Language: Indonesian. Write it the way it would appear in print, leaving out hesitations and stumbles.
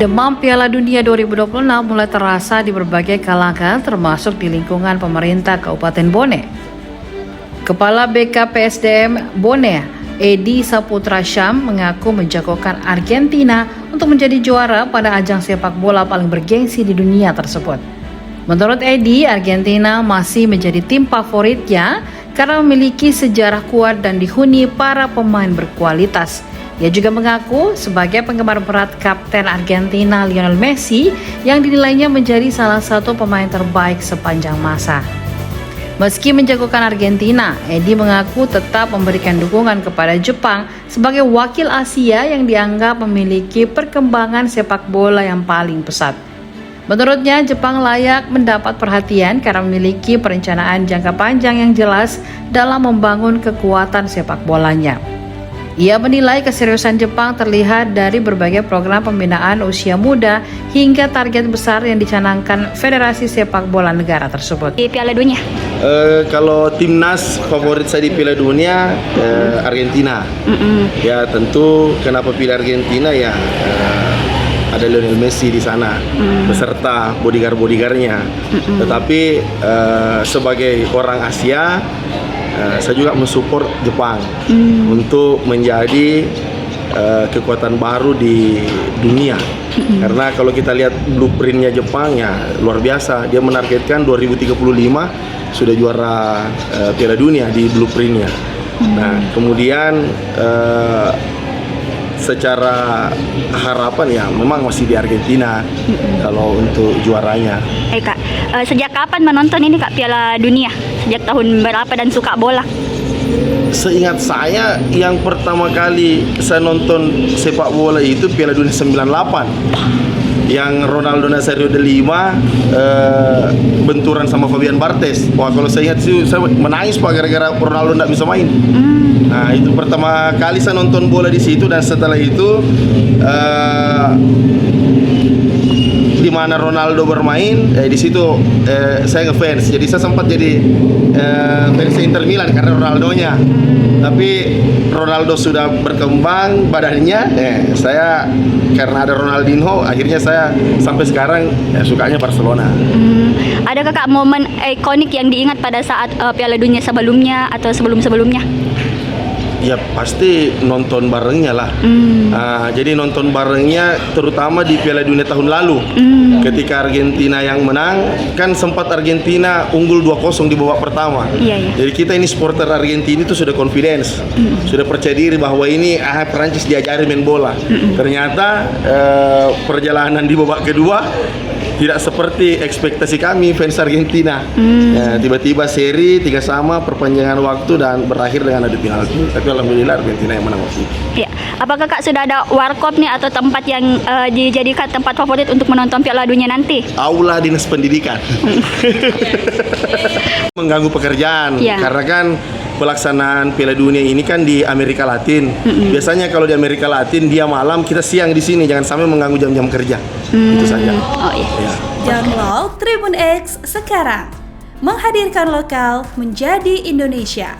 Demam Piala Dunia 2026 mulai terasa di berbagai kalangan termasuk di lingkungan pemerintah Kabupaten Bone. Kepala BKPSDM Bone, Edi Saputra Syam, mengaku menjagokan Argentina untuk menjadi juara pada ajang sepak bola paling bergengsi di dunia tersebut. Menurut Edi, Argentina masih menjadi tim favoritnya karena memiliki sejarah kuat dan dihuni para pemain berkualitas. Ia juga mengaku sebagai penggemar berat Kapten Argentina Lionel Messi yang dinilainya menjadi salah satu pemain terbaik sepanjang masa. Meski menjagokan Argentina, Edi mengaku tetap memberikan dukungan kepada Jepang sebagai wakil Asia yang dianggap memiliki perkembangan sepak bola yang paling pesat. Menurutnya, Jepang layak mendapat perhatian karena memiliki perencanaan jangka panjang yang jelas dalam membangun kekuatan sepak bolanya. Ia menilai keseriusan Jepang terlihat dari berbagai program pembinaan usia muda hingga target besar yang dicanangkan Federasi Sepak Bola negara tersebut. Di Piala Dunia? Kalau timnas favorit saya di Piala Dunia Argentina. Ya tentu kenapa pilih Argentina ya ada Lionel Messi di sana beserta bodyguard-bodyguardnya. Tetapi sebagai orang Asia saya juga mensupport Jepang untuk menjadi kekuatan baru di dunia. Karena kalau kita lihat blueprintnya Jepang ya luar biasa. Dia menargetkan 2035 sudah juara Piala Dunia di blueprintnya. Nah kemudian secara harapan ya memang masih di Argentina kalau untuk juaranya. Kak, sejak kapan menonton ini Kak Piala Dunia? Sejak tahun berapa dan suka bola? Seingat saya yang pertama kali saya nonton sepak bola itu Piala Dunia 98 yang Ronaldo Nazario de Lima benturan sama Fabian Barthez. Wah kalau saya ingat sih saya menangis Pak gara-gara Ronaldo tidak bisa main. Nah itu pertama kali saya nonton bola di situ dan setelah itu di mana Ronaldo bermain di situ saya ngefans. Jadi saya sempat jadi fans Inter Milan karena Ronaldonya. Tapi Ronaldo sudah berkembang badannya, saya karena ada Ronaldinho akhirnya saya sampai sekarang sukanya Barcelona. Adakah Kak momen ikonik yang diingat pada saat Piala Dunia sebelumnya atau sebelum-sebelumnya? Ya pasti nonton barengnya lah. Jadi nonton barengnya terutama di Piala Dunia tahun lalu ketika Argentina yang menang, kan sempat Argentina unggul 2-0 di babak pertama. Jadi kita ini supporter Argentina itu sudah confidence, sudah percaya diri bahwa ini Perancis diajari main bola. Ternyata perjalanan di babak kedua tidak seperti ekspektasi kami fans Argentina. Tiba-tiba seri 3-3 perpanjangan waktu dan berakhir dengan adu penalti. Tapi alhamdulillah Argentina yang menang waktu itu. Ya. Apakah Kak sudah ada warkop nih atau tempat yang dijadikan tempat favorit untuk menonton Piala Dunia nanti? Aula dinas pendidikan. Mengganggu pekerjaan karena kan pelaksanaan Piala Dunia ini kan di Amerika Latin. Biasanya kalau di Amerika Latin dia malam, kita siang di sini. Jangan sampai mengganggu jam-jam kerja. Itu saja. Oh iya. Ya. Download Tribun X sekarang. Menghadirkan lokal menjadi Indonesia.